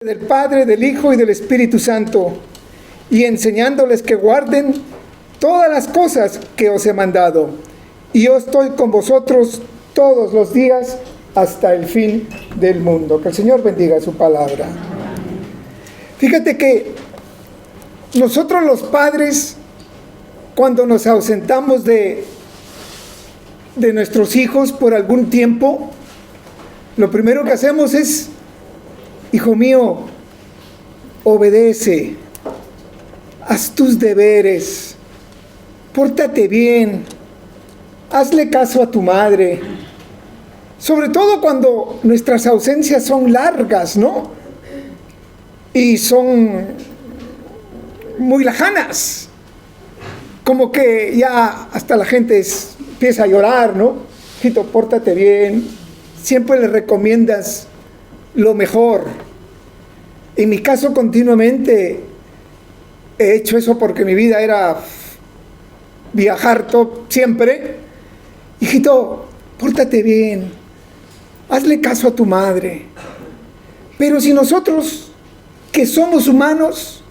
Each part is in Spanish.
Del Padre, del Hijo y del Espíritu Santo, y enseñándoles que guarden todas las cosas que os he mandado. Y yo estoy con vosotros todos los días hasta el fin del mundo. Que el Señor bendiga su palabra. Fíjate que nosotros los padres, cuando nos ausentamos de nuestros hijos por algún tiempo, lo primero que hacemos es: hijo mío, obedece, haz tus deberes, pórtate bien, hazle caso a tu madre. Sobre todo cuando nuestras ausencias son largas, ¿no? Y son muy lejanas. Como que ya hasta la gente empieza a llorar, ¿no? Hijito, pórtate bien. Siempre le recomiendas lo mejor. En mi caso, continuamente he hecho eso porque mi vida era viajar siempre. Hijito, pórtate bien, hazle caso a tu madre. Pero si nosotros, que somos humanos,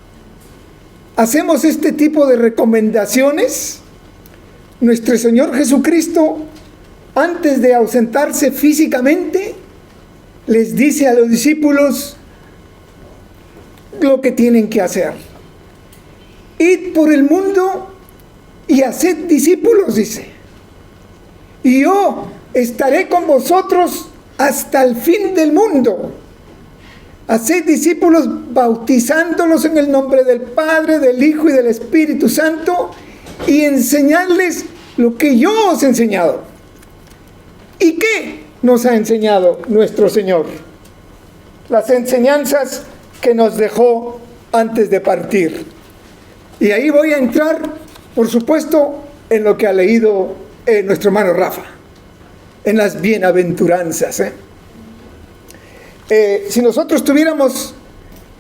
hacemos este tipo de recomendaciones, nuestro Señor Jesucristo, antes de ausentarse físicamente, les dice a los discípulos lo que tienen que hacer. Id por el mundo y haced discípulos, dice. Y yo estaré con vosotros hasta el fin del mundo. Haced discípulos bautizándolos en el nombre del Padre, del Hijo y del Espíritu Santo, y enseñadles lo que yo os he enseñado. ¿Y qué nos ha enseñado nuestro Señor? Las enseñanzas que nos dejó antes de partir. Y ahí voy a entrar, por supuesto, en lo que ha leído nuestro hermano Rafa, en las bienaventuranzas. Si nosotros tuviéramos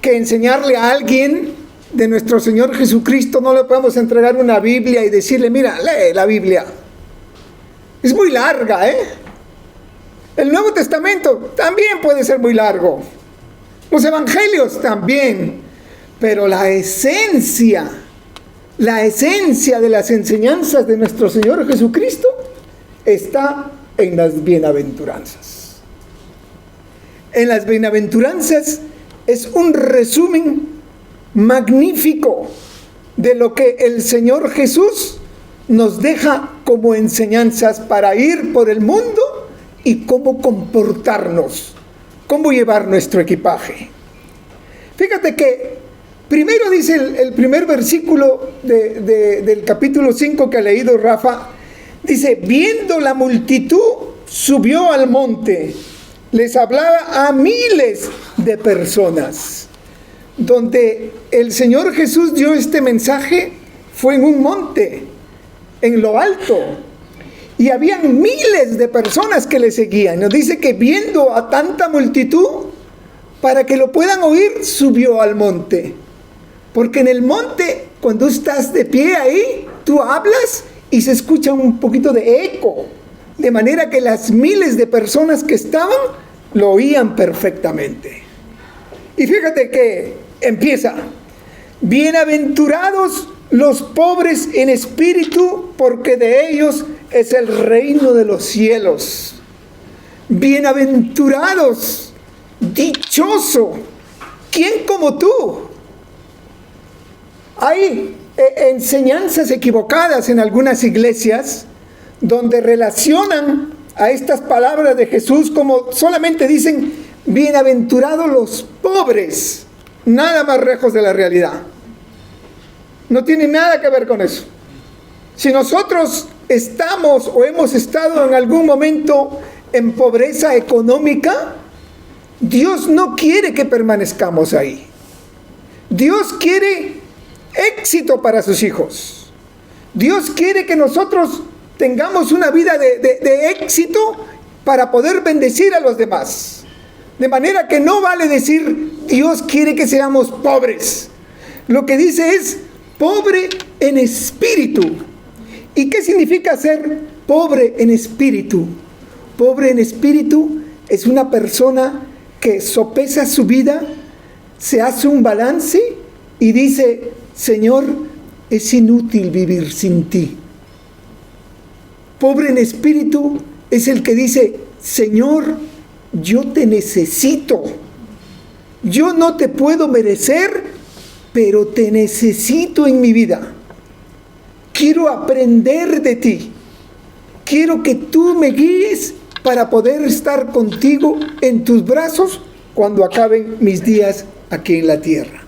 que enseñarle a alguien de nuestro Señor Jesucristo, no le podemos entregar una Biblia y decirle: mira, lee la Biblia. Es muy larga, El Nuevo Testamento también puede ser muy largo. Los Evangelios también. Pero la esencia de las enseñanzas de nuestro Señor Jesucristo está en las bienaventuranzas. En las bienaventuranzas es un resumen magnífico de lo que el Señor Jesús nos deja como enseñanzas para ir por el mundo y cómo comportarnos, cómo llevar nuestro equipaje. Fíjate que primero dice el primer versículo del capítulo 5 que ha leído Rafa, dice: viendo la multitud, subió al monte, les hablaba a miles de personas. Donde el Señor Jesús dio este mensaje fue en un monte, en lo alto, y habían miles de personas que le seguían. Nos dice que viendo a tanta multitud, para que lo puedan oír, subió al monte. Porque en el monte, cuando estás de pie ahí, tú hablas y se escucha un poquito de eco, de manera que las miles de personas que estaban lo oían perfectamente. Y fíjate que empieza: bienaventurados los pobres en espíritu, porque de ellos es el reino de los cielos. Bienaventurados, dichoso, ¿quién como tú? Hay enseñanzas equivocadas en algunas iglesias donde relacionan a estas palabras de Jesús como solamente dicen: bienaventurados los pobres. Nada más lejos de la realidad. No tiene nada que ver con eso. Si nosotros estamos o hemos estado en algún momento en pobreza económica, Dios no quiere que permanezcamos ahí. Dios quiere éxito para sus hijos. Dios quiere que nosotros tengamos una vida de éxito para poder bendecir a los demás. De manera que no vale decir: Dios quiere que seamos pobres. Lo que dice es: pobre en espíritu. ¿Y qué significa ser pobre en espíritu? Pobre en espíritu es una persona que sopesa su vida, se hace un balance y dice, Señor, es inútil vivir sin ti. Pobre en espíritu es el que dice, Señor, yo te necesito. Yo no te puedo merecer, pero te necesito en mi vida. Quiero aprender de ti. Quiero que tú me guíes para poder estar contigo en tus brazos cuando acaben mis días aquí en la tierra.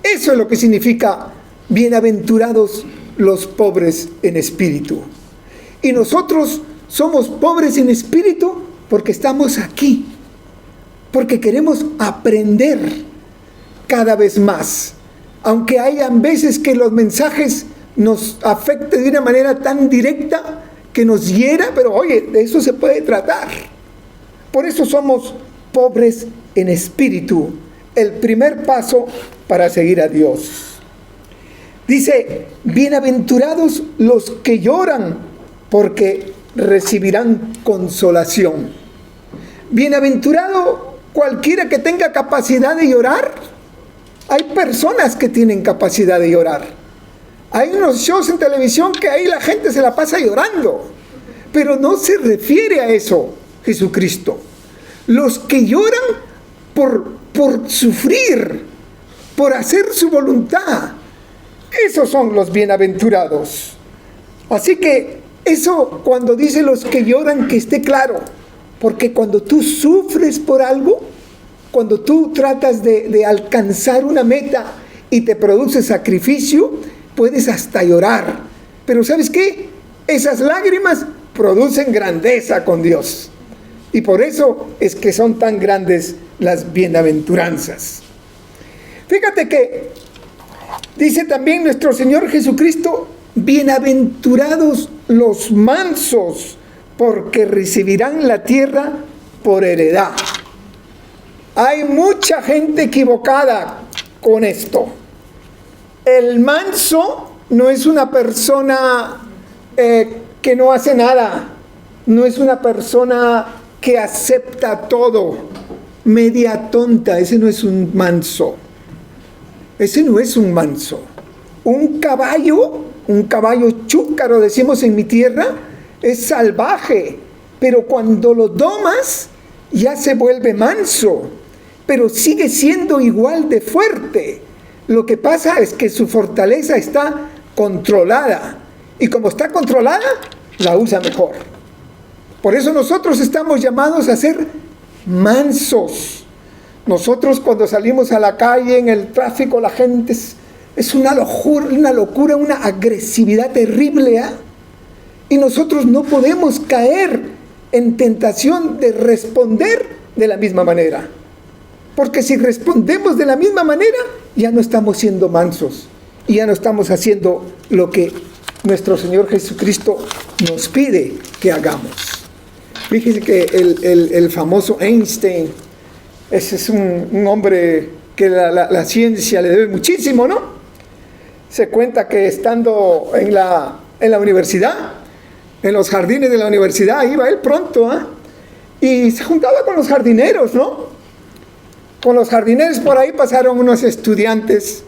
Eso es lo que significa bienaventurados los pobres en espíritu. Y nosotros somos pobres en espíritu porque estamos aquí, porque queremos aprender cada vez más. Aunque hayan veces que los mensajes nos afecten de una manera tan directa que nos hiera, pero oye, de eso se puede tratar. Por eso somos pobres en espíritu, el primer paso para seguir a Dios. Dice, bienaventurados los que lloran, porque recibirán consolación. Bienaventurado cualquiera que tenga capacidad de llorar. Hay personas que tienen capacidad de llorar. Hay unos shows en televisión que ahí la gente se la pasa llorando, pero no se refiere a eso Jesucristo. Los que lloran por sufrir, por hacer su voluntad, esos son los bienaventurados. Así que eso, cuando dice los que lloran, que esté claro, porque cuando tú sufres por algo, cuando tú tratas de alcanzar una meta y te produce sacrificio, puedes hasta llorar. Pero ¿sabes qué? Esas lágrimas producen grandeza con Dios. Y por eso es que son tan grandes las bienaventuranzas. Fíjate que dice también nuestro Señor Jesucristo, bienaventurados los mansos, porque recibirán la tierra por heredad. Hay mucha gente equivocada con esto. El manso no es una persona que no hace nada, no es una persona que acepta todo, media tonta. Ese no es un manso. Ese no es un manso. Un caballo chúcaro, decimos en mi tierra, es salvaje, pero cuando lo domas ya se vuelve manso, pero sigue siendo igual de fuerte. Lo que pasa es que su fortaleza está controlada, y como está controlada, la usa mejor. Por eso nosotros estamos llamados a ser mansos. Nosotros cuando salimos a la calle, en el tráfico, la gente es una locura, una agresividad terrible, ¿eh? Y nosotros no podemos caer en tentación de responder de la misma manera. Porque si respondemos de la misma manera, ya no estamos siendo mansos. Y ya no estamos haciendo lo que nuestro Señor Jesucristo nos pide que hagamos. Fíjense que el famoso Einstein, ese es un hombre que la ciencia le debe muchísimo, ¿no? Se cuenta que estando en la universidad, en los jardines de la universidad, iba él pronto, y se juntaba con los jardineros, ¿no? Con los jardineros por ahí pasaron unos estudiantes,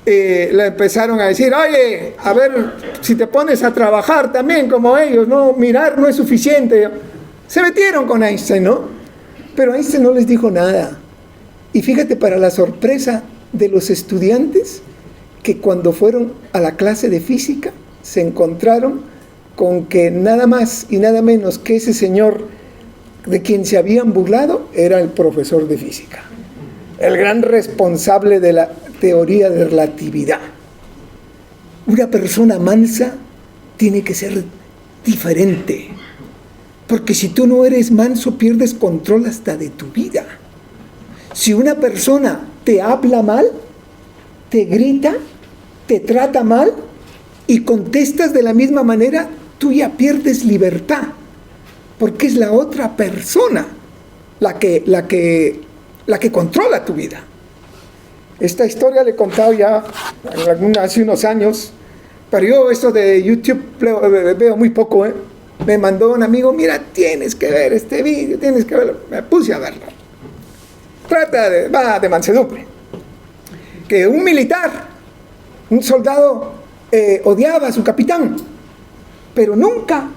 le empezaron a decir, oye, a ver si te pones a trabajar también como ellos, ¿no? Mirar no es suficiente. Se metieron con Einstein, ¿no? Pero Einstein no les dijo nada. Y fíjate, para la sorpresa de los estudiantes, que cuando fueron a la clase de física, se encontraron con que nada más y nada menos que ese señor de quien se habían burlado era el profesor de física, el gran responsable de la teoría de relatividad. Una persona mansa tiene que ser diferente, porque si tú no eres manso, pierdes control hasta de tu vida. Si una persona te habla mal, te grita, te trata mal y contestas de la misma manera, tú ya pierdes libertad, porque es la otra persona la que controla tu vida. Esta historia le he contado ya hace unos años, pero yo esto de YouTube veo muy poco, ¿eh? Me mandó un amigo, mira, tienes que ver este vídeo, tienes que verlo. Me puse a verlo. Va de mansedumbre. que un militar, un soldado, odiaba a su capitán, pero nunca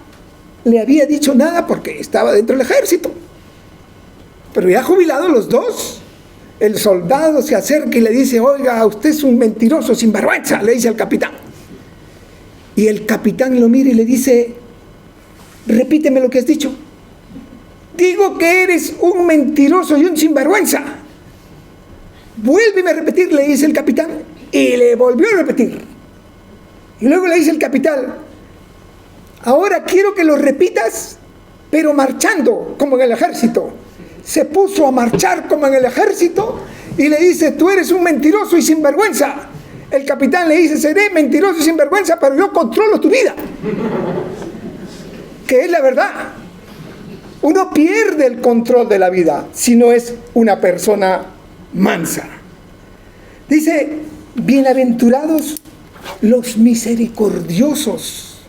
le había dicho nada porque estaba dentro del ejército. Pero ya jubilados los dos, el soldado se acerca y le dice: oiga, usted es un mentiroso sinvergüenza, le dice al capitán. Y el capitán lo mira y le dice: repíteme lo que has dicho. Digo que eres un mentiroso y un sinvergüenza. Vuélveme a repetir, le dice el capitán, y le volvió a repetir. Y luego le dice el capitán: ahora quiero que lo repitas, pero marchando, como en el ejército. Se puso a marchar como en el ejército y le dice: tú eres un mentiroso y sinvergüenza. El capitán le dice: seré mentiroso y sinvergüenza, pero yo controlo tu vida. Que es la verdad. Uno pierde el control de la vida si no es una persona mansa. Dice: bienaventurados los misericordiosos.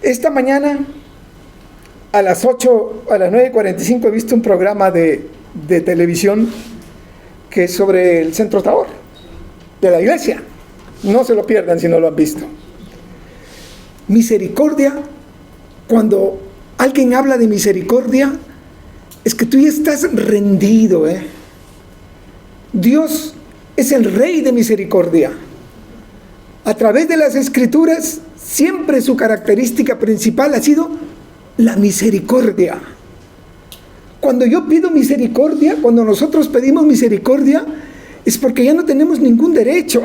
Esta mañana a las 9:45 he visto un programa de televisión que es sobre el Centro Tabor de la iglesia. No se lo pierdan si no lo han visto. Misericordia, cuando alguien habla de misericordia, es que tú ya estás rendido, Dios es el Rey de misericordia. A través de las Escrituras, siempre su característica principal ha sido la misericordia. Cuando yo pido misericordia, cuando nosotros pedimos misericordia, es porque ya no tenemos ningún derecho.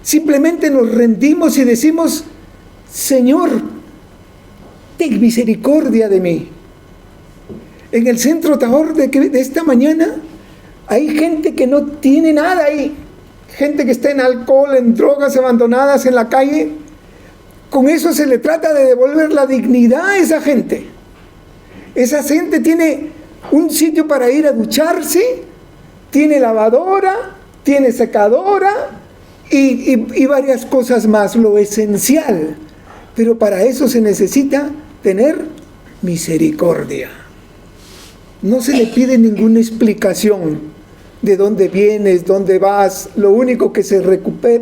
Simplemente nos rendimos y decimos: Señor, ten misericordia de mí. En el Centro Tabor de esta mañana hay gente que no tiene nada ahí, gente que está en alcohol, en drogas, abandonadas en la calle. Con eso se le trata de devolver la dignidad a esa gente. Esa gente tiene un sitio para ir a ducharse, tiene lavadora, tiene secadora y varias cosas más, lo esencial. Pero para eso se necesita tener misericordia. No se le pide ninguna explicación de dónde vienes, dónde vas. Lo único que se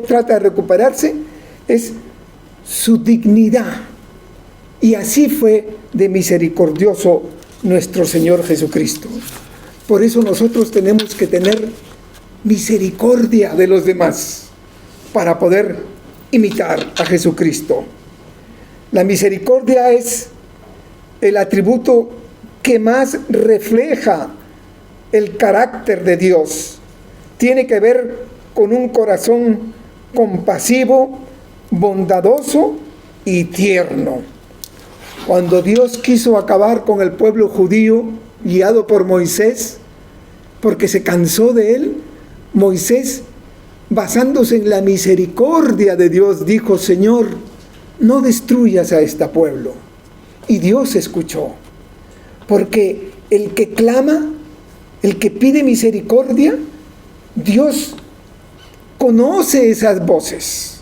trata de recuperarse es su dignidad. Y así fue de misericordioso nuestro Señor Jesucristo. Por eso nosotros tenemos que tener misericordia de los demás para poder imitar a Jesucristo. La misericordia es el atributo que más refleja el carácter de Dios. Tiene que ver con un corazón compasivo, bondadoso y tierno. Cuando Dios quiso acabar con el pueblo judío, guiado por Moisés, porque se cansó de él, Moisés, basándose en la misericordia de Dios, dijo: Señor, no destruyas a este pueblo. Y Dios escuchó, porque el que clama, el que pide misericordia, Dios conoce esas voces.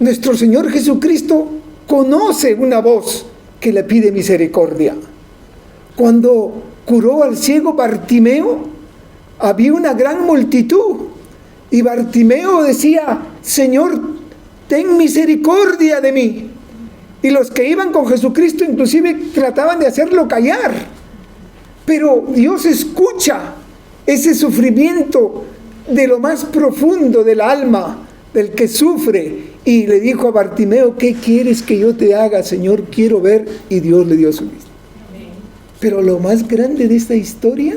Nuestro Señor Jesucristo conoce una voz que le pide misericordia. Cuando curó al ciego Bartimeo, había una gran multitud y Bartimeo decía: Señor, ten misericordia de mí. Y los que iban con Jesucristo inclusive trataban de hacerlo callar. Pero Dios escucha ese sufrimiento de lo más profundo del alma del que sufre. Y le dijo a Bartimeo: ¿qué quieres que yo te haga, Señor? Quiero ver. Y Dios le dio su vista. Pero lo más grande de esta historia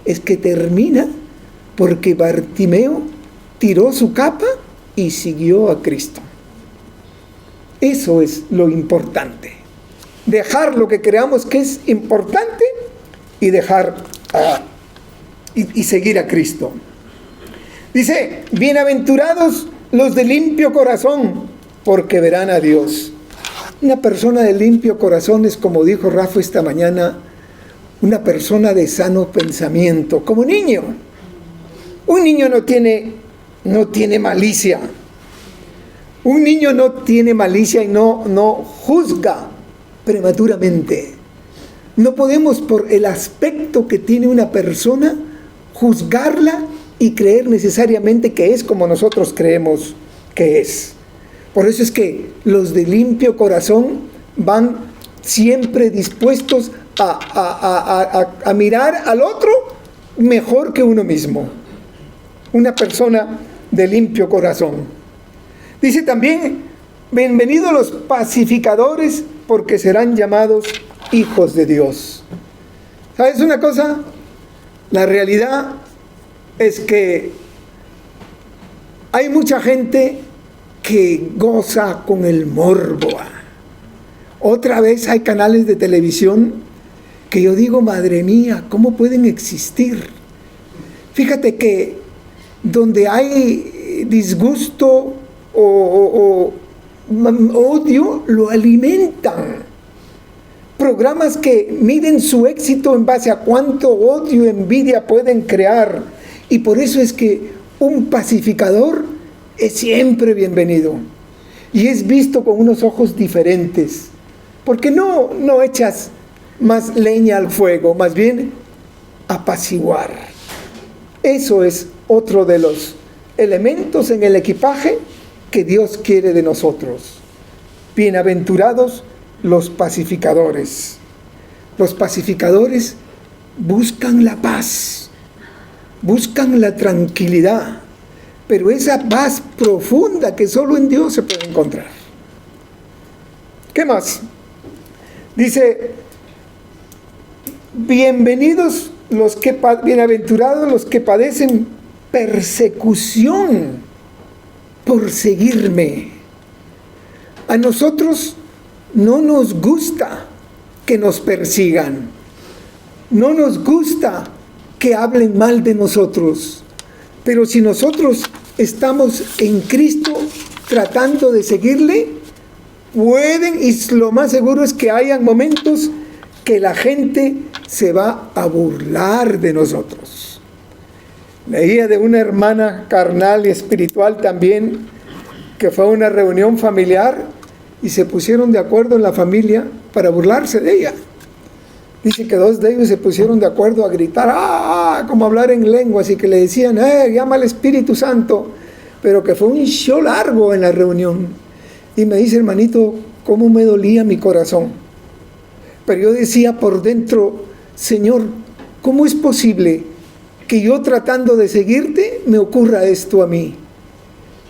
es que termina porque Bartimeo tiró su capa y siguió a Cristo. Eso es lo importante. Dejar lo que creamos que es importante y dejar y seguir a Cristo. Dice: bienaventurados los de limpio corazón, porque verán a Dios. Una persona de limpio corazón es, como dijo Rafa esta mañana, una persona de sano pensamiento, como niño. Un niño no tiene malicia. Un niño no tiene malicia y no juzga prematuramente. No podemos, por el aspecto que tiene una persona, juzgarla y creer necesariamente que es como nosotros creemos que es. Por eso es que los de limpio corazón van siempre dispuestos a mirar al otro mejor que uno mismo. Una persona de limpio corazón. Dice también, bienvenidos los pacificadores, porque serán llamados hijos de Dios. ¿Sabes una cosa? La realidad es que hay mucha gente que goza con el morbo. Otra vez hay canales de televisión que yo digo, madre mía, ¿cómo pueden existir? Fíjate que donde hay disgusto o odio, lo alimentan. Programas que miden su éxito en base a cuánto odio, envidia pueden crear. Y por eso es que un pacificador es siempre bienvenido. Y es visto con unos ojos diferentes. Porque no echas más leña al fuego, más bien apaciguar. Eso es otro de los elementos en el equipaje que Dios quiere de nosotros. Bienaventurados los pacificadores. Los pacificadores buscan la paz, buscan la tranquilidad, pero esa paz profunda que solo en Dios se puede encontrar. ¿Qué más? Dice, bienaventurados los que padecen persecución por seguirme. A nosotros no nos gusta que nos persigan. No nos gusta que hablen mal de nosotros. Pero si nosotros estamos en Cristo tratando de seguirle, pueden, y lo más seguro es que hayan momentos que la gente se va a burlar de nosotros. Leía de una hermana carnal y espiritual también, que fue a una reunión familiar y se pusieron de acuerdo en la familia para burlarse de ella. Dice que 2 de ellos se pusieron de acuerdo a gritar, como hablar en lenguas, y que le decían, llama al Espíritu Santo, pero que fue un show largo en la reunión. Y me dice, hermanito, cómo me dolía mi corazón. Pero yo decía por dentro, Señor, ¿cómo es posible que yo tratando de seguirte me ocurra esto a mí?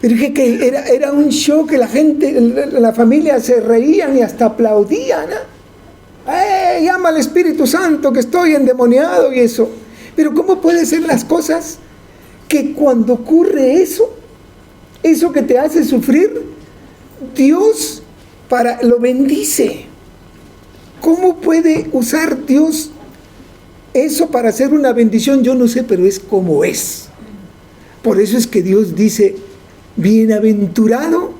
Pero dije que era un show, que la gente, la familia se reían y hasta aplaudían. Llama al Espíritu Santo, que estoy endemoniado y eso. Pero ¿cómo pueden ser las cosas que cuando ocurre eso que te hace sufrir, Dios lo bendice? ¿Cómo puede usar Dios eso para hacer una bendición? Yo no sé, pero es como es. Por eso es que Dios dice, bienaventurado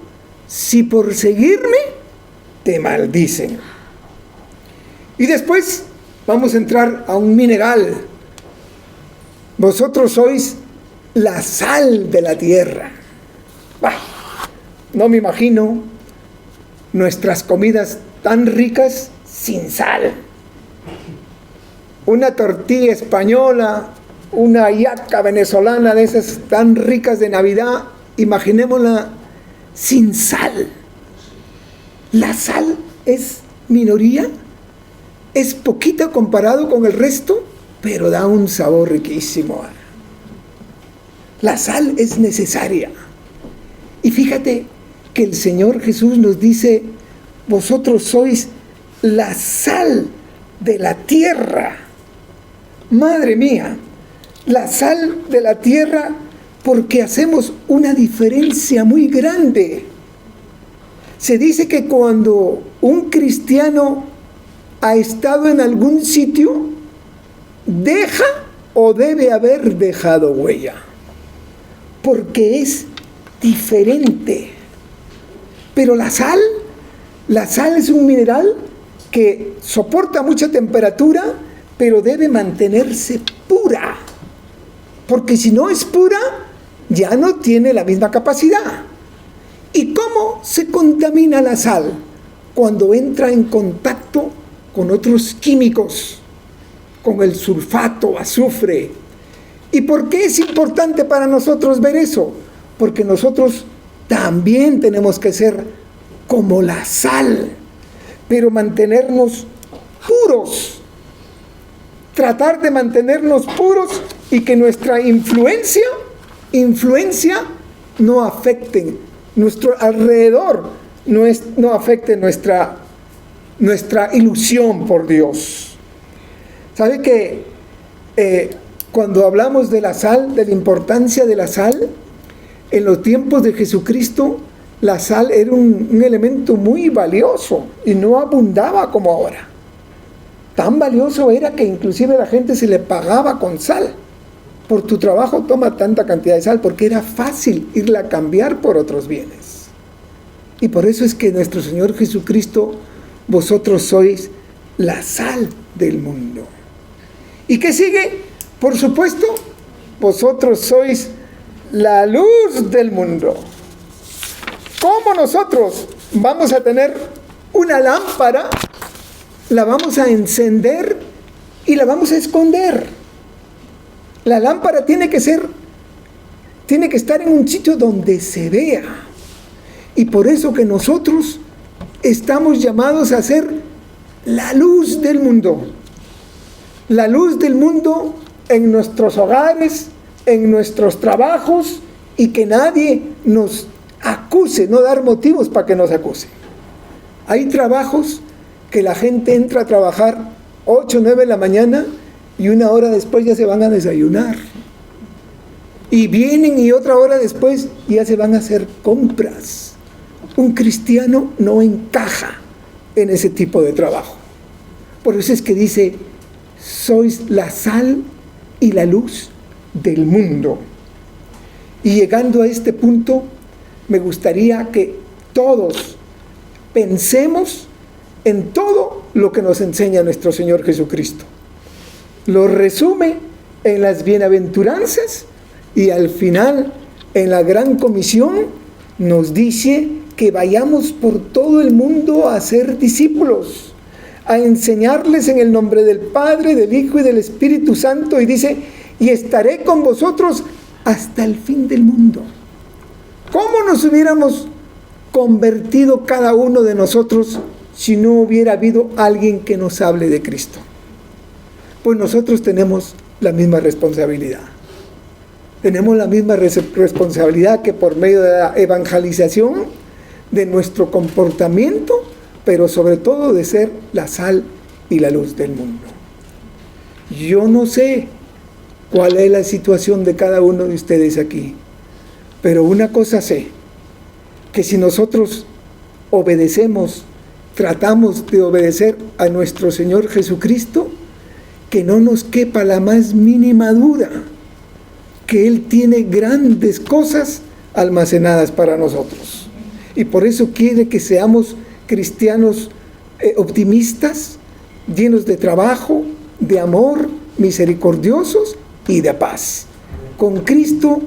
si por seguirme te maldicen. Y después vamos a entrar a un mineral. Vosotros sois la sal de la tierra. No me imagino nuestras comidas tan ricas sin sal. Una tortilla española, una hallaca venezolana de esas tan ricas de Navidad, imaginémosla sin sal. La sal es minoría, es poquita comparado con el resto, pero da un sabor riquísimo. La sal es necesaria. Y fíjate que el Señor Jesús nos dice, vosotros sois la sal de la tierra. Madre mía, la sal de la tierra, porque hacemos una diferencia muy grande. Se dice que cuando un cristiano ha estado en algún sitio, deja o debe haber dejado huella, porque es diferente. Pero la sal es un mineral que soporta mucha temperatura, pero debe mantenerse pura, porque si no es pura, ya no tiene la misma capacidad. ¿Y cómo se contamina la sal? Cuando entra en contacto con otros químicos, con el sulfato, azufre. ¿Y por qué es importante para nosotros ver eso? Porque nosotros también tenemos que ser como la sal, pero mantenernos puros. Tratar de mantenernos puros y que nuestra influencia no afecte nuestro alrededor, no afecte nuestra ilusión por Dios. ¿Sabe que cuando hablamos de la sal, de la importancia de la sal, en los tiempos de Jesucristo, la sal era un elemento muy valioso y no abundaba como ahora? Tan valioso era que inclusive a la gente se le pagaba con sal. Por tu trabajo toma tanta cantidad de sal, porque era fácil irla a cambiar por otros bienes. Y por eso es que nuestro Señor Jesucristo, vosotros sois la sal del mundo. ¿Y qué sigue? Por supuesto, vosotros sois la luz del mundo. ¿Cómo nosotros vamos a tener una lámpara? La vamos a encender y la vamos a esconder. La lámpara tiene que estar en un sitio donde se vea. Y por eso que nosotros estamos llamados a ser la luz del mundo. La luz del mundo en nuestros hogares, en nuestros trabajos, y que nadie nos acuse, no dar motivos para que nos acuse. Hay trabajos que la gente entra a trabajar 8 o 9 de la mañana y 1 hora después ya se van a desayunar. Y vienen y otra hora después ya se van a hacer compras. Un cristiano no encaja en ese tipo de trabajo. Por eso es que dice, sois la sal y la luz del mundo. Y llegando a este punto, me gustaría que todos pensemos en todo lo que nos enseña nuestro Señor Jesucristo. Lo resume en las bienaventuranzas y al final, en la gran comisión, nos dice que vayamos por todo el mundo a ser discípulos, a enseñarles en el nombre del Padre, del Hijo y del Espíritu Santo, y dice, y estaré con vosotros hasta el fin del mundo. ¿Cómo nos hubiéramos convertido cada uno de nosotros si no hubiera habido alguien que nos hable de Cristo? Pues nosotros tenemos la misma responsabilidad. Tenemos la misma responsabilidad que por medio de la evangelización, de nuestro comportamiento, pero sobre todo de ser la sal y la luz del mundo. Yo no sé cuál es la situación de cada uno de ustedes aquí, pero una cosa sé, que si nosotros obedecemos, tratamos de obedecer a nuestro Señor Jesucristo, que no nos quepa la más mínima duda que Él tiene grandes cosas almacenadas para nosotros. Y por eso quiere que seamos cristianos optimistas, llenos de trabajo, de amor, misericordiosos y de paz. Con Cristo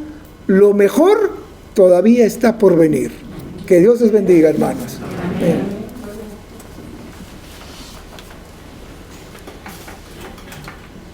lo mejor todavía está por venir. Que Dios les bendiga, hermanos. Amén.